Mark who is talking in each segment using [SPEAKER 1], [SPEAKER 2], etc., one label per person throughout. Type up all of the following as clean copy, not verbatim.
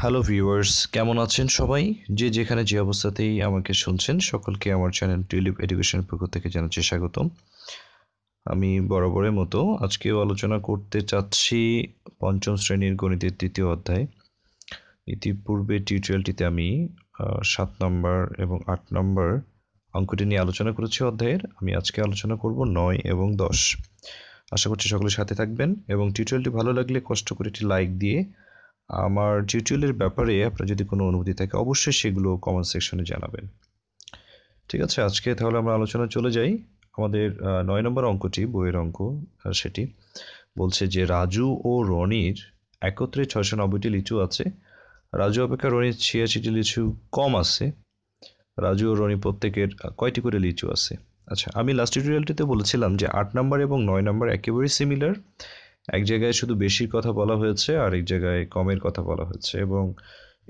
[SPEAKER 1] Hello viewers, কেমন আছেন সবাই? যে যেখানে যে অবস্থাতেই আমাকে শুনছেন সকলকে আমার চ্যানেল টিউলিপ এডুকেশনের পক্ষ থেকে জানাচ্ছি স্বাগতম। আমি বরাবরের মতো আজকেও আলোচনা করতে চাচ্ছি পঞ্চম শ্রেণীর গণিতের তৃতীয় অধ্যায়। ইতিপূর্বে টিউটোরিয়ালটিতে আমি 7 নম্বর এবং 8 নম্বর অঙ্কটি নিয়ে আলোচনা করেছি অধ্যায়ের। আমি আজকে আলোচনা করব 9 এবং 10। আশা করছি সকলের সাথে থাকবেন এবং টিউটোরিয়ালটি ভালো লাগলে কষ্ট করে একটি লাইক দিয়ে আমার টিউটোরিয়ালের ব্যাপারে আপনার যদি কোনো অনুভূতি থাকে অবশ্যই সেগুলো কমেন্ট সেকশনে জানাবেন। ঠিক আছে, আজকে তাহলে আমরা আলোচনা চলে যাই। আমাদের 9 নম্বর অঙ্কটি, বইয়ের অঙ্ক, সেটি বলছে যে রাজু ও রনির একত্রে 690টি লিচু আছে। রাজু অপেক্ষা রনির 86টি লিচু কম আছে। রাজু ও রনি প্রত্যেকের কয়টি করে লিচু আছে? আচ্ছা, আমি লাস্ট টিউটোরিয়ালটিতে বলেছিলাম যে 8 নম্বর এবং 9 নম্বর একেবারেই সিমিলার। এক জায়গায় শুধু বেশির কথা বলা হয়েছে আর এক জায়গায় কমের কথা বলা হয়েছে, এবং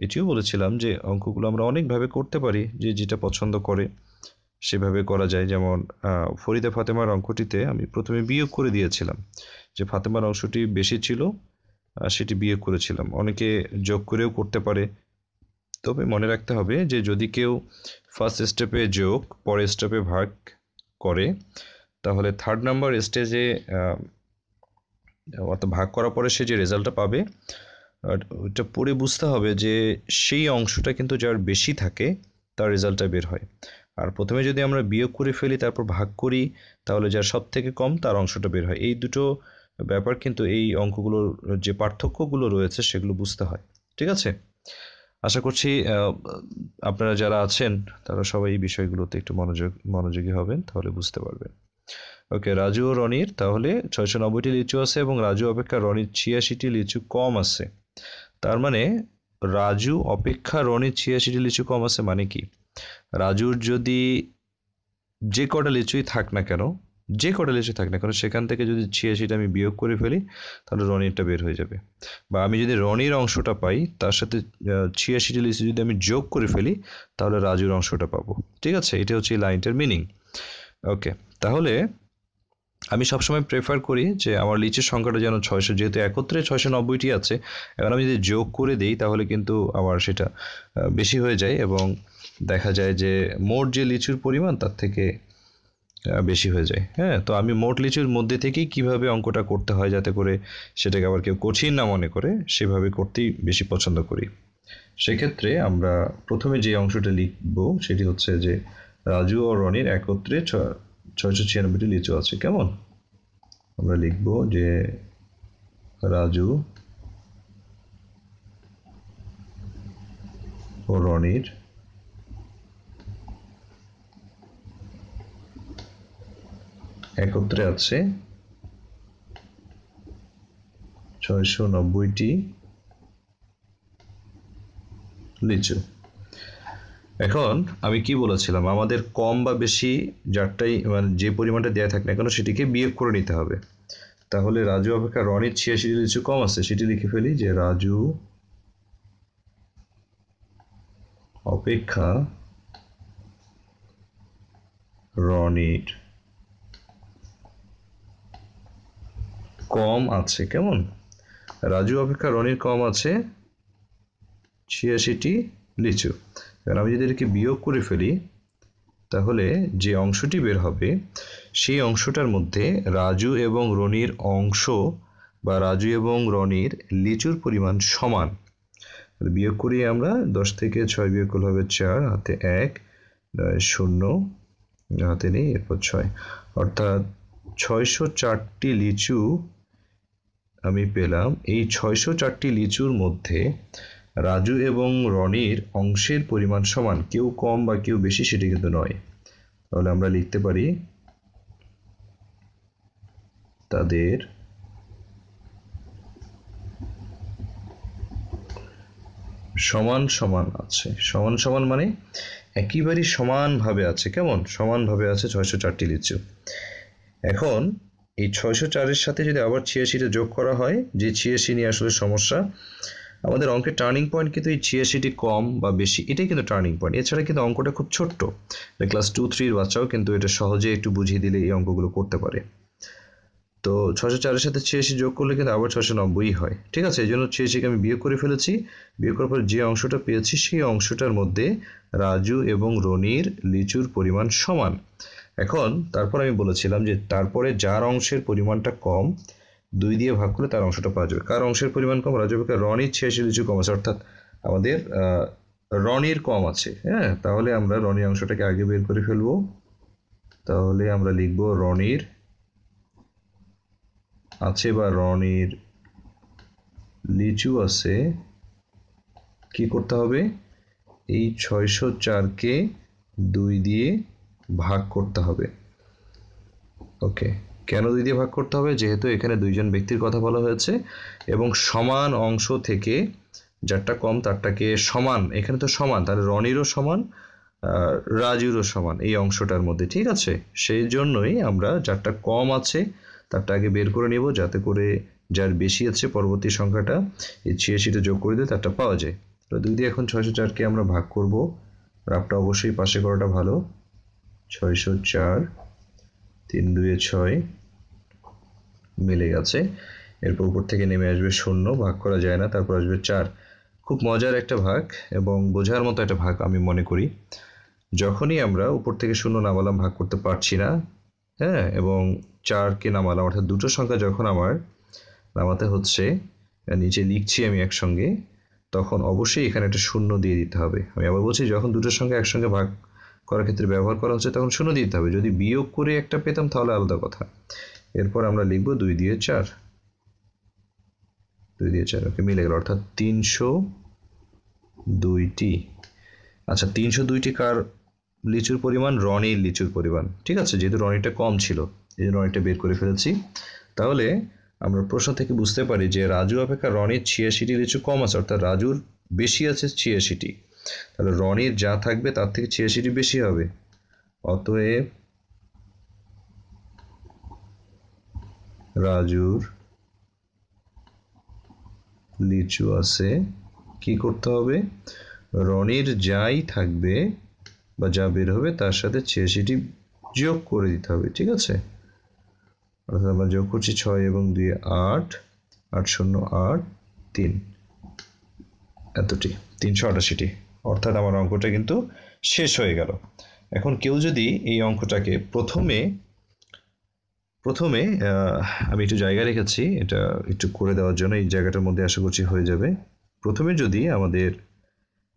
[SPEAKER 1] এটিও বলেছিলাম যে অঙ্কগুলো আমরা অনেকভাবে করতে পারি, যে যেটা পছন্দ করে সেভাবে করা যায়। যেমন ফরিদা ফাতেমার অঙ্কটিতে আমি প্রথমে বিয়োগ করে দিয়েছিলাম, যে ফাতেমার অংশটি বেশি ছিল সেটি বিয়োগ করেছিলাম। অনেকে যোগ করেও করতে পারে, তবে মনে রাখতে হবে যে যদি কেউ ফার্স্ট স্টেপে যোগ পরের স্টেপে ভাগ করে তাহলে থার্ড নাম্বার স্টেজে অর্থাৎ ভাগ করার পরে সে যে রেজাল্টটা পাবে ওইটা পড়ে বুঝতে হবে যে সেই অংশটা কিন্তু যার বেশি থাকে তার রেজাল্টটা বের হয়। আর প্রথমে যদি আমরা বিয়োগ করে ফেলি তারপর ভাগ করি তাহলে যার সব থেকে কম তার অংশটা বের হয়। এই দুটো ব্যাপার কিন্তু এই অঙ্কগুলোর যে পার্থক্যগুলো রয়েছে সেগুলো বুঝতে হয়। ঠিক আছে, আশা করছি আপনারা যারা আছেন তারা সবাই এই বিষয়গুলোতে একটু মনোযোগী হবেন, তাহলে বুঝতে পারবেন। ওকে, রাজু ও রনির তাহলে 690টি লিচু আছে এবং রাজু অপেক্ষা রনির 86টি লিচু কম আছে। তার মানে রাজু অপেক্ষা রনির 86টি লিচু কম আছে মানে কি? রাজুর যদি যে কটা লিচুই থাক না কেন, সেখান থেকে যদি 86টা আমি বিয়োগ করে ফেলি তাহলে রনিরটা বের হয়ে যাবে। বা আমি যদি রনির অংশটা পাই তার সাথে 86টি লিচু যদি আমি যোগ করে ফেলি তাহলে রাজুর অংশটা পাবো। ঠিক আছে, এটা হচ্ছে এই লাইনটার মিনিং। ওকে, তাহলে আমি সবসময় প্রেফার করি যে আমার লিচুর সংখ্যাটা যেন 600, যেহেতু একত্রে 690টি আছে। এখন আমি যদি যোগ করে দিই তাহলে কিন্তু আমার সেটা বেশি হয়ে যায় এবং দেখা যায় যে মোট যে লিচুর পরিমাণ তার থেকে বেশি হয়ে যায়। হ্যাঁ, তো আমি মোট লিচুর মধ্যে থেকেই কিভাবে অঙ্কটা করতে হয় যাতে করে সেটাকে আবার কেউ কঠিন না মনে করে সেভাবে করতেই বেশি পছন্দ করি। সেক্ষেত্রে আমরা প্রথমে যে অংশটা লিখব সেটি হচ্ছে যে রাজু ও রনির একত্রে 696টি লিচু আছে। কেমন? আমরা লিখব যে রাজু ও রনির একত্রে আছে 690টি লিচু। এখন আমি কি বলেছিলাম, আমাদের কম বা বেশি যারটাই মানে যে পরিমাণটা দেয়া থাকে না কেন সেটিকে বিয়োগ করে নিতে হবে। তাহলে রাজু অপেক্ষা রনির 86টি লিচু কম আছে, সেটি লিখে ফেলি যে রাজু অপেক্ষা রনির কম আছে। কেমন? রাজু অপেক্ষা রনির কম আছে 86টি লিচু। কারণ আমি যদি এটাকে বিয়োগ করে ফেলি তাহলে যে অংশটি বের হবে সেই অংশটার মধ্যে রাজু এবং রনির অংশ বা রাজু এবং রনির লিচুর পরিমাণ সমান। বিয়োগ করি আমরা, 10 থেকে 6 বিয়োগ করলে হবে 4, হাতে 1, 0 হাতে নেই, এরপর 6, অর্থাৎ 604টি লিচু আমি পেলাম। এই 604টি লিচুর মধ্যে রাজু এবং রনির অংশের পরিমাণ সমান, কেউ কম বা কেউ বেশি সেটি কিন্তু নয়। তাহলে আমরা লিখতে পারি তাদের সমান সমান আছে। সমান সমান মানে একেবারে সমানভাবে আছে। কেমন? সমানভাবে আছে 604টি লিচু। এখন এই 604-এর সাথে যদি আবার 86টা যোগ করা হয়, যে 86 নিয়ে আসলে সমস্যা, আমাদের অঙ্কের টার্নিং পয়েন্ট কিন্তু এই 86টি কম বা বেশি, এটাই কিন্তু টার্নিং পয়েন্ট। এছাড়া কিন্তু অঙ্কটা খুব ছোট্ট, ক্লাস 2-3 বাচ্চাও কিন্তু এটা সহজে একটু বুঝিয়ে দিলে এই অঙ্কগুলো করতে পারে। তো 604-এর সাথে 86 যোগ করলে কিন্তু আবার 690 হয়। ঠিক আছে, এই জন্য 86-কে আমি বিয়োগ করে ফেলেছি। বিয়োগ করার পর যে অংশটা পেয়েছি সেই অংশটার মধ্যে রাজু এবং রনির লিচুর পরিমাণ সমান। এখন তারপর আমি বলেছিলাম যে তারপরে যার অংশের পরিমাণটা কম 2 দিয়ে ভাগ করলে তার অংশটা পাওয়া যাবে। কার অংশের পরিমাণ কম? রাজু অপেক্ষা রনির 86 লিচু কম আছে, অর্থাৎ আমাদের রনির কম আছে। হ্যাঁ, তাহলে আমরা রনির অংশটাকে আগে বের করে ফেলবো। তাহলে আমরা লিখবো রনির আছে বা রনির লিচু আছে। কি করতে হবে? এই 604-কে 2 দিয়ে ভাগ করতে হবে। ওকে, কেন 2 দিয়ে ভাগ করতে হবে? যেহেতু এখানে দুইজন ব্যক্তির কথা বলা হয়েছে এবং সমান অংশ থেকে যারটা কম তারটাকে সমান, এখানে তো সমান, তাহলে রনিরও সমান রাজুরও সমান এই অংশটার মধ্যে। ঠিক আছে, সেই জন্যই আমরা যারটা কম আছে তারটা আগে বের করে নেব, যাতে করে যার বেশি আছে পরবর্তী সংখ্যাটা এই 86টা যোগ করে দিয়ে তারটা পাওয়া যায়। তো 2 দিয়ে এখন 604-কে আমরা ভাগ করব। রাফটা অবশ্যই পাশে করাটা ভালো। 604, 3 2 6 মিলে গেছে। এরপর উপর থেকে নেমে আসবে 0, ভাগ করা যায় না, তারপর আসবে 4। খুব মজার একটা ভাগ এবং বোঝার মতো একটা ভাগ আমি মনে করি। যখনই আমরা উপর থেকে 0 নামালাম, ভাগ করতে পারছি না, হ্যাঁ, এবং 4-কে নামালাম, অর্থাৎ দুটো সংখ্যা যখন আমার নামাতে হচ্ছে, নিচে লিখছি আমি একসঙ্গে, তখন অবশ্যই এখানে একটা 0 দিয়ে দিতে হবে। আমি আবার বলছি, যখন দুটো সংখ্যা একসঙ্গে ভাগ করার ক্ষেত্রে ব্যবহার করা হচ্ছে তখন 0 দিতে হবে। যদি বিয়োগ করে একটা পেতাম তাহলে আলাদা কথা। এরপর আমরা লিখব 2 দিয়ে 4, 2 দিয়ে 4, ওকে, মিলে গেল, অর্থাৎ 302টি। আচ্ছা, 302টি কার লিচুর পরিমাণ? রনির লিচুর পরিমাণ। ঠিক আছে, যেহেতু রনিটা কম ছিল এই জন্য রনিটা বের করে ফেলেছি। তাহলে আমরা প্রশ্ন থেকে বুঝতে পারি যে রাজু অপেক্ষা রনির 86টি লিচু কম আছে, অর্থাৎ রাজুর বেশি আছে 86টি। তাহলে রনির যা থাকবে তার থেকে 86টি বেশি হবে। অতএব রাজুর লিচু আছে। কি করতে হবে? রনির যাই থাকবে বা যা বের হবে তার সাথে 86টি যোগ করে দিতে হবে। ঠিক আছে, অর্থাৎ আমরা যোগ করছি 6 এবং 2 8, 8 0 8 3, এতটি, 388টি। অর্থাৎ আমার অঙ্কটা কিন্তু শেষ হয়ে গেল। এখন কেউ যদি এই অঙ্কটাকে প্রথমে আমি একটু জায়গা রেখেছি এটা একটু করে দেওয়ার জন্য, এই জায়গাটার মধ্যে আশা করছি হয়ে যাবে। প্রথমে যদি আমাদের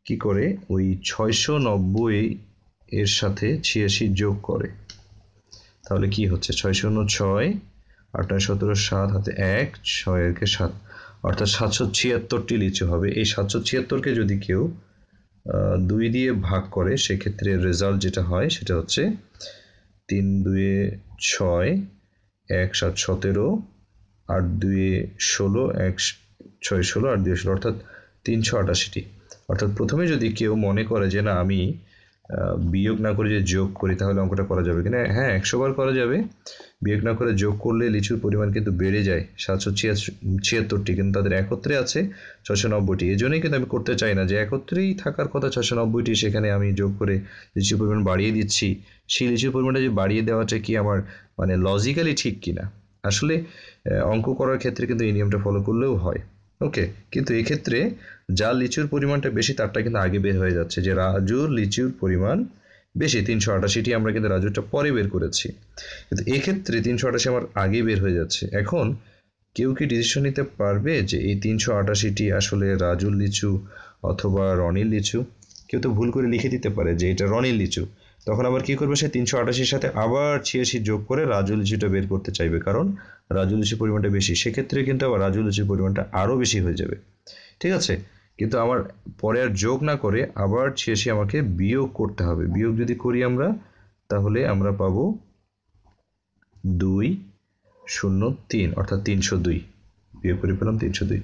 [SPEAKER 1] কি করে ওই 690 এর সাথে 86 যোগ করে, তাহলে কি হচ্ছে? 6 0 6, 8 9 17 7, হাতে 1, 6 1 7, অর্থাৎ 776টি লিচু হবে। এই 776-কে যদি কেউ 2 দিয়ে ভাগ করে সেক্ষেত্রে রেজাল্ট যেটা হয় সেটা হচ্ছে 3 2 6, 1 7 17, 8 2 16, 1 6 16, 8 2 16, অর্থাৎ 388টি। অর্থাৎ প্রথমে যদি কেউ মনে করে যে না আমি বিয়োগ না করে যে যোগ করি তাহলে অঙ্কটা করা যাবে কিনা, হ্যাঁ 100 বার করা যাবে। বিয়োগ না করে যোগ করলে লিচুর পরিমাণ কিন্তু বেড়ে যায় 776টি, কিন্তু তাদের একত্রে আছে 690টি। এই জন্যই কিন্তু আমি করতে চাই না যে একত্রেই থাকার কথা 690টি, সেখানে আমি যোগ করে লিচুর পরিমাণ বাড়িয়ে দিচ্ছি। সেই লিচুর পরিমাণটা যে বাড়িয়ে দেওয়াটা কি আমার মানে লজিক্যালি ঠিক কিনা? আসলে অঙ্ক করার ক্ষেত্রে কিন্তু এই নিয়মটা ফলো করলেও হয়। ওকে, কিন্তু এক্ষেত্রে যার লিচুর পরিমাণটা বেশি তারটা কিন্তু আগে বের হয়ে যাচ্ছে, যে রাজুর লিচুর পরিমাণ বেশি 388টি, আমরা কিন্তু রাজুরটা পরে বের করেছি, কিন্তু এক্ষেত্রে 388 আমার আগে বের হয়ে যাচ্ছে। এখন কেউ কি ডিসিশন নিতে পারবে যে এই 388টি আসলে রাজুর লিচু অথবা রনির লিচু? কেউ তো ভুল করে লিখে দিতে পারে যে এটা রনির লিচু, তখন আবার কি করবে? সে 388-র সাথে আবার 86 যোগ করে রাজু লিচুটা বের করতে চাইবে, কারণ রাজু লিচুর পরিমাণটা বেশি। সেক্ষেত্রে কিন্তু আবার রাজু লিচুর পরিমাণটা আরও বেশি হয়ে যাবে। ঠিক আছে, কিন্তু আমার পরে আর যোগ না করে আবার 86 আমাকে বিয়োগ করতে হবে। বিয়োগ যদি করি আমরা, তাহলে আমরা পাবো 2 0 3, অর্থাৎ 302। বিয়োগ করে পেলাম 302।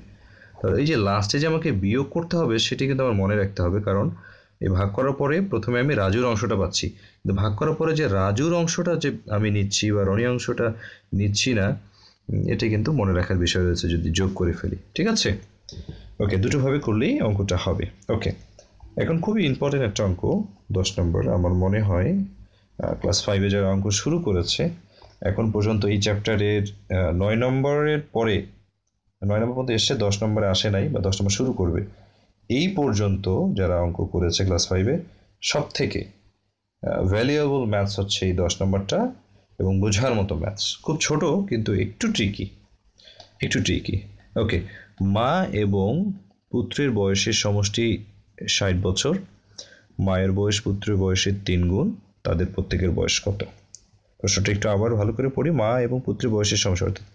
[SPEAKER 1] তাহলে এই যে লাস্টে যে আমাকে বিয়োগ করতে হবে সেটি কিন্তু আমার মনে রাখতে হবে, কারণ এই ভাগ করার পরে প্রথমে আমি রাজুর অংশটা পাচ্ছি, কিন্তু ভাগ করার পরে যে রাজুর অংশটা যে আমি নিচ্ছি বা রনি অংশটা নিচ্ছি না, এটা কিন্তু মনে রাখার বিষয় রয়েছে যদি যোগ করে ফেলি। ঠিক আছে, ওকে, দুটোভাবে করলেই অঙ্কটা হবে। ওকে, এখন খুবই ইম্পর্টেন্ট একটা অঙ্ক, 10 নম্বর। আমার মনে হয় ক্লাস 5-এ যারা অঙ্ক শুরু করেছে এখন পর্যন্ত এই চ্যাপ্টারের 9 নম্বরের পরে 9 নম্বর পর্যন্ত এসছে, 10 নম্বরে আসে নাই বা 10 নম্বর শুরু করবে, এই পর্যন্ত যারা অঙ্ক করেছে ক্লাস 5-এ সব থেকে ভ্যালুয়েবল ম্যাথস হচ্ছে এই 10 নম্বরটা, এবং বোঝার মতো ম্যাথস, খুব ছোট কিন্তু একটু ট্রিকি। ওকে, মা এবং পুত্রের বয়সের সমষ্টি 60 বছর, মায়ের বয়স পুত্রের বয়সের 3 গুণ, তাদের প্রত্যেকের বয়স কত? প্রশ্নটা একটু আবার ভালো করে পড়ি। মা এবং পুত্রের বয়সের সমষ্টি, অর্থাৎ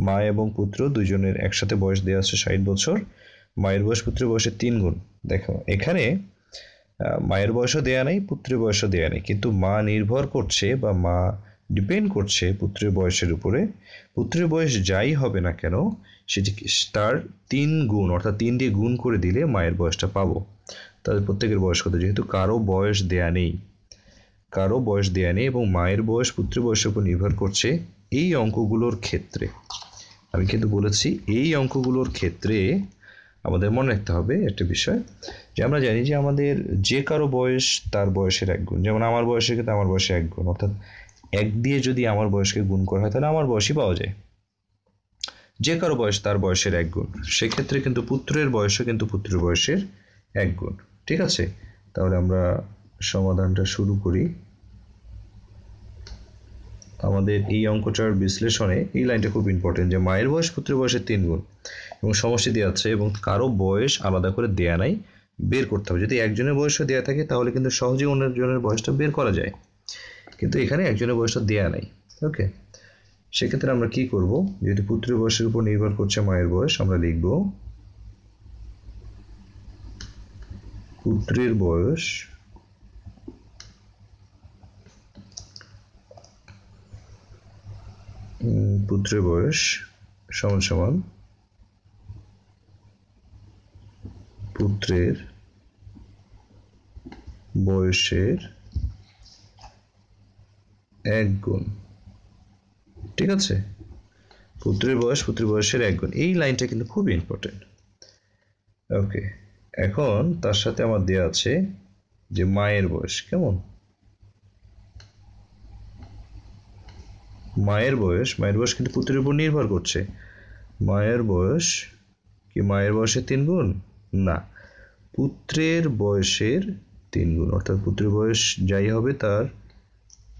[SPEAKER 1] মা এবং পুত্র দুইজনের একসাথে বয়স দেওয়া আছে 60 বছর, মায়ের বয়স পুত্রের বয়সের 3 গুণ। দেখো এখানে মায়ের বয়সও দেয়া নেই, পুত্রের বয়সও দেয়া নেই, কিন্তু মা নির্ভর করছে বা মা ডিপেন্ড করছে পুত্রের বয়সের উপরে। পুত্রের বয়স যাই হবে না কেন সেটি তার 3 গুণ, অর্থাৎ 3 দিয়ে গুণ করে দিলে মায়ের বয়সটা পাবো। তাদের প্রত্যেকের বয়স কত? যেহেতু কারো বয়স দেয়া নেই এবং মায়ের বয়স পুত্রের বয়সের উপর নির্ভর করছে, এই অঙ্কগুলোর ক্ষেত্রে আমি কিন্তু বলেছি এই অঙ্কগুলোর ক্ষেত্রে আমাদের মনে রাখতে হবে একটা বিষয়, যে আমরা জানি যে আমাদের যে কারো বয়স তার বয়সের 1 গুণ। যেমন আমার বয়সের ক্ষেত্রে আমার বয়সে 1 গুণ, অর্থাৎ 1 দিয়ে যদি আমার বয়সকে গুণ করা হয় তাহলে আমার বয়সই পাওয়া যায়। যে কারো বয়স তার বয়সের 1 গুণ, সেক্ষেত্রে কিন্তু পুত্রের বয়সও কিন্তু পুত্রের বয়সের 1 গুণ। ঠিক আছে, তাহলে আমরা সমাধানটা শুরু করি। আমাদের এই অঙ্কটার বিশ্লেষণে এই লাইনটা খুব ইম্পর্টেন্ট, যে মায়ের বয়স পুত্রের বয়সের 3 গুণ এবং সমষ্টি দেওয়া আছে এবং কারো বয়স আলাদা করে দেয়া নাই, বের করতে হবে। যদি একজনের বয়সও দেয়া থাকে তাহলে কিন্তু সহজেই অন্যজনের বয়সটা বের করা যায়, কিন্তু এখানে একজনের বয়সটা দেয়া নাই। ওকে, সেক্ষেত্রে আমরা কি করব, যেহেতু পুত্রের বয়সের উপর নির্ভর করছে মায়ের বয়স, আমরা লিখব পুত্রের বয়স সমান সমান পুত্রের বয়সের 1 গুণ। ঠিক আছে, পুত্রের বয়সের 1 গুণ, এই লাইনটা কিন্তু খুব ইম্পর্টেন্ট। ওকে, এখন তার সাথে আমার দেয়া আছে যে মায়ের বয়স কেমন, মায়ের বয়স কিন্তু পুত্রের উপর নির্ভর করছে। মায়ের বয়স কি মায়ের বয়সের 3 গুণ? না, পুত্রের বয়সের 3 গুণ, অর্থাৎ পুত্রের বয়স যাই হবে তার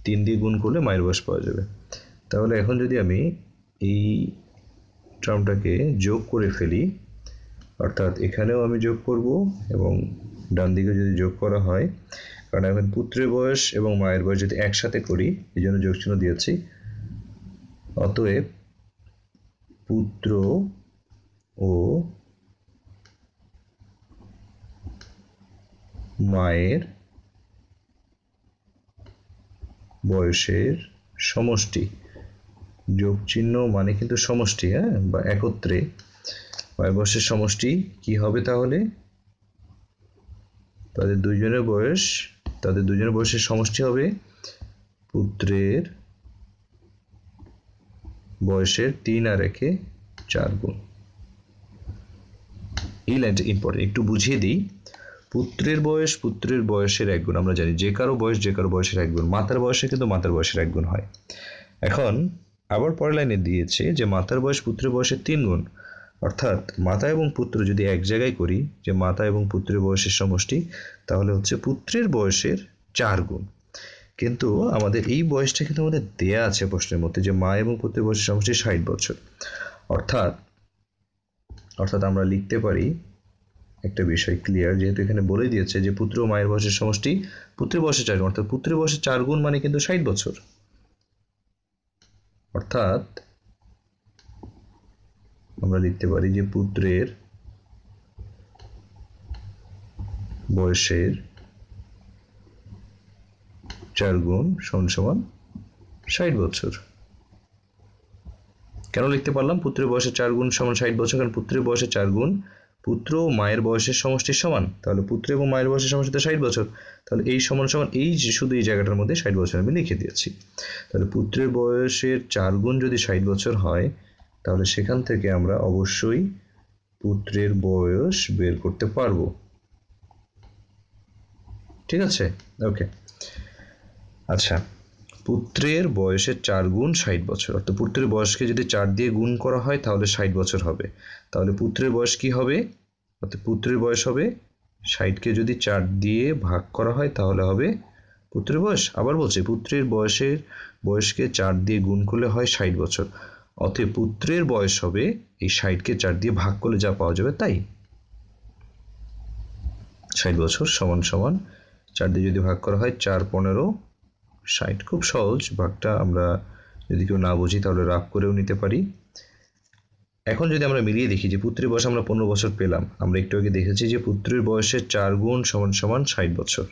[SPEAKER 1] 3 দিয়ে গুণ করলে মায়ের বয়স পাওয়া যাবে। তাহলে এখন যদি আমি এই টার্মটাকে যোগ করে ফেলি, অর্থাৎ এখানেও আমি যোগ করব এবং ডান দিকে যদি যোগ করা হয়, কারণ এখন পুত্রের বয়স এবং মায়ের বয়স যদি একসাথে করি এই জন্য যোগ চিহ্ন দিয়েছি। অতএব পুত্র ও মায়ের বয়সের সমষ্টি, যোগ চিহ্ন মানে কিন্তু সমষ্টি, হ্যাঁ, বা একত্রে মায়ের বয়সের সমষ্টি কি হবে? তাহলে তাদের দুইজনের বয়সের সমষ্টি হবে পুত্রের বয়সের 3 আর 1-এ 4 গুণ। এই লাইনটা ইম্পর্টেন্ট, একটু বুঝিয়ে দিই। পুত্রের বয়সের 1 গুণ, আমরা জানি যে কারো বয়সের 1 গুণ, মাতার বয়সে কিন্তু মাতার বয়সের 1 গুণ হয়। এখন আবার পরের লাইনে দিয়েছে যে মাতার বয়স পুত্রের বয়সের 3 গুণ, অর্থাৎ মাতা এবং পুত্র যদি এক জায়গায় করি যে মাতা এবং পুত্রের বয়সের সমষ্টি, তাহলে হচ্ছে পুত্রের বয়সের 4 গুণ। কিন্তু আমাদের এই বয়সটা কিন্তু আমাদের দেয়া আছে প্রশ্নের মধ্যে, যে মা এবং পুত্রের বয়সের সমষ্টি 60 বছর, অর্থাৎ আমরা লিখতে পারি একটা বিষয় ক্লিয়ার, যেহেতু এখানে বলে দিয়েছে যে পুত্র ও মায়ের বয়সের সমষ্টি পুত্রের বয়সের 4 গুণ, অর্থাৎ পুত্রের বয়সের 4 গুণ মানে কিন্তু 60 বছর। অর্থাৎ আমরা লিখতে পারি যে পুত্রের বয়সের 4 গুণ সমান সমান 60 বছর। কেন লিখতে পারলাম পুত্রের বয়সের 4 গুণ সমান 60 বছর? কারণ পুত্রের বয়সের 4 গুণ পুত্র ও মায়ের বয়সের সমষ্টির সমান, তাহলে পুত্র এবং মায়ের বয়সের সমষ্টি তো 60 বছর, তাহলে এই সমান সমান এই যে শুধু এই জায়গাটার মধ্যে 60 বছর আমি লিখে দিয়েছি। তাহলে পুত্রের বয়সের 4 গুণ যদি 60 বছর হয়, তাহলে সেখান থেকে আমরা অবশ্যই পুত্রের বয়স বের করতে পারবো। ঠিক আছে, ওকে। আচ্ছা, পুত্রের বয়সের 4 গুণ 60 বছর, অর্থাৎ পুত্রের বয়সকে যদি 4 দিয়ে গুণ করা হয় তাহলে 60 বছর হবে। তাহলে পুত্রের বয়স কি হবে? অর্থাৎ পুত্রের বয়স হবে 60কে যদি 4 দিয়ে ভাগ করা হয় তাহলে হবে পুত্রের বয়স। আবার বলছে পুত্রের বয়সকে 4 দিয়ে গুণ করলে হয় 60 বছর, অতএব পুত্রের বয়স হবে এই 60কে 4 দিয়ে ভাগ করলে যা পাওয়া যাবে তাই। 60 বছর সমান সমান 4 দিয়ে যদি ভাগ করা হয় 4 15 60। খুব সহজ ভাগটা, আমরা যদি কেউ না বুঝি তাহলে রাফ করেও নিতে পারি। এখন যদি আমরা মিলিয়ে দেখি যে পুত্রের বয়স আমরা 15 বছর পেলাম, আমরা একটু আগে দেখেছি যে পুত্রের বয়সের 4 গুণ সমান সমান 60 বছর।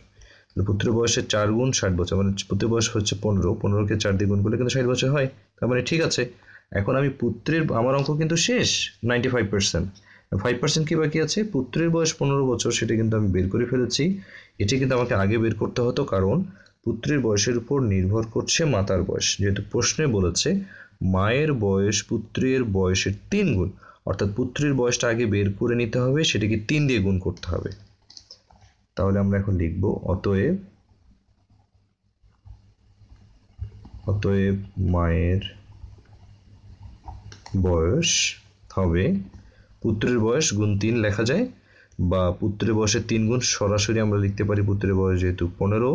[SPEAKER 1] পুত্রের বয়সের 4 গুণ 60 বছর, মানে পুত্রের বয়স হচ্ছে 15কে 4 দিয়ে গুণ করলে কিন্তু 60 বছর হয়। তার মানে ঠিক আছে। এখন আমি আমার অঙ্ক কিন্তু শেষ 95%। 5% কি বাকি আছে? পুত্রের বয়স 15 বছর, সেটা কিন্তু আমি বের করে ফেলেছি। এটি কিন্তু আমাকে আগে বের করতে হতো, কারণ পুত্রের বয়সের উপর নির্ভর করছে মাতার বয়স। যেহেতু প্রশ্নে বলেছে মায়ের বয়স পুত্রের বয়সের 3 গুণ, অর্থাৎ পুত্রের বয়সটা আগে বের করে নিতে হবে, সেটাকে 3 দিয়ে গুণ করতে হবে। তাহলে আমরা এখন লিখব অতএব মায়ের বয়স হবে, পুত্রের বয়স গুণ 3 লেখা যায়, বা পুত্রের বয়সের 3 গুণ সরাসরি আমরা লিখতে পারি। পুত্রের বয়স যেহেতু 15,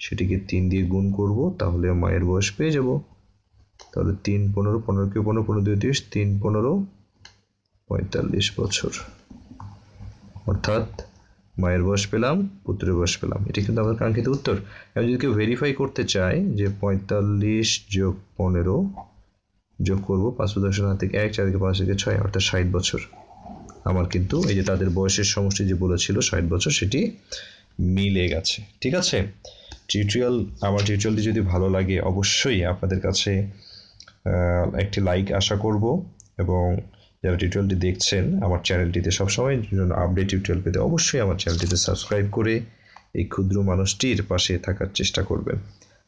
[SPEAKER 1] সেটিকে 3 দিয়ে গুণ করব, তাহলে মায়ের বয়স পেয়ে যাব। তাহলে 3 15, 15কে 15, 15 2 30, 3 15 45 বছর, অর্থাৎ মায়ের বয়স পেলাম, পুত্রের বয়স পেলাম। এটি কিন্তু আমাদের কাঙ্ক্ষিত উত্তর। আমি যদি কেউ ভেরিফাই করতে চায় যে 45 যোগ 15 যোগ করবো 5 হাত থেকে 1, 4 থেকে 5 থেকে 6, অর্থাৎ 60 বছর। আমার কিন্তু এই যে তাদের বয়সের সমষ্টি যে বলেছিল 60 বছর, সেটি মিলে গেছে। ঠিক আছে। আমার টিউটোরিয়ালটি যদি ভালো লাগে অবশ্যই আপনাদের কাছে একটি লাইক আশা করব, এবং যারা টিউটোরিয়ালটি দেখছেন আমার চ্যানেলটিতে সবসময় জন্য আপডেট টিউটোরিয়াল পেতে অবশ্যই আমার চ্যানেলটিতে সাবস্ক্রাইব করে এই ক্ষুদ্র মানুষটির পাশে থাকার চেষ্টা করবেন।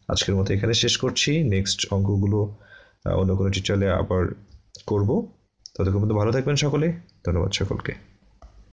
[SPEAKER 1] আজকের মতো এখানে শেষ করছি। নেক্সট অঙ্কগুলো অন্য কোনো টিউটোরিয়ালে আবার করব। ততক্ষণ পর্যন্ত ভালো থাকবেন সকলে। ধন্যবাদ সকলকে।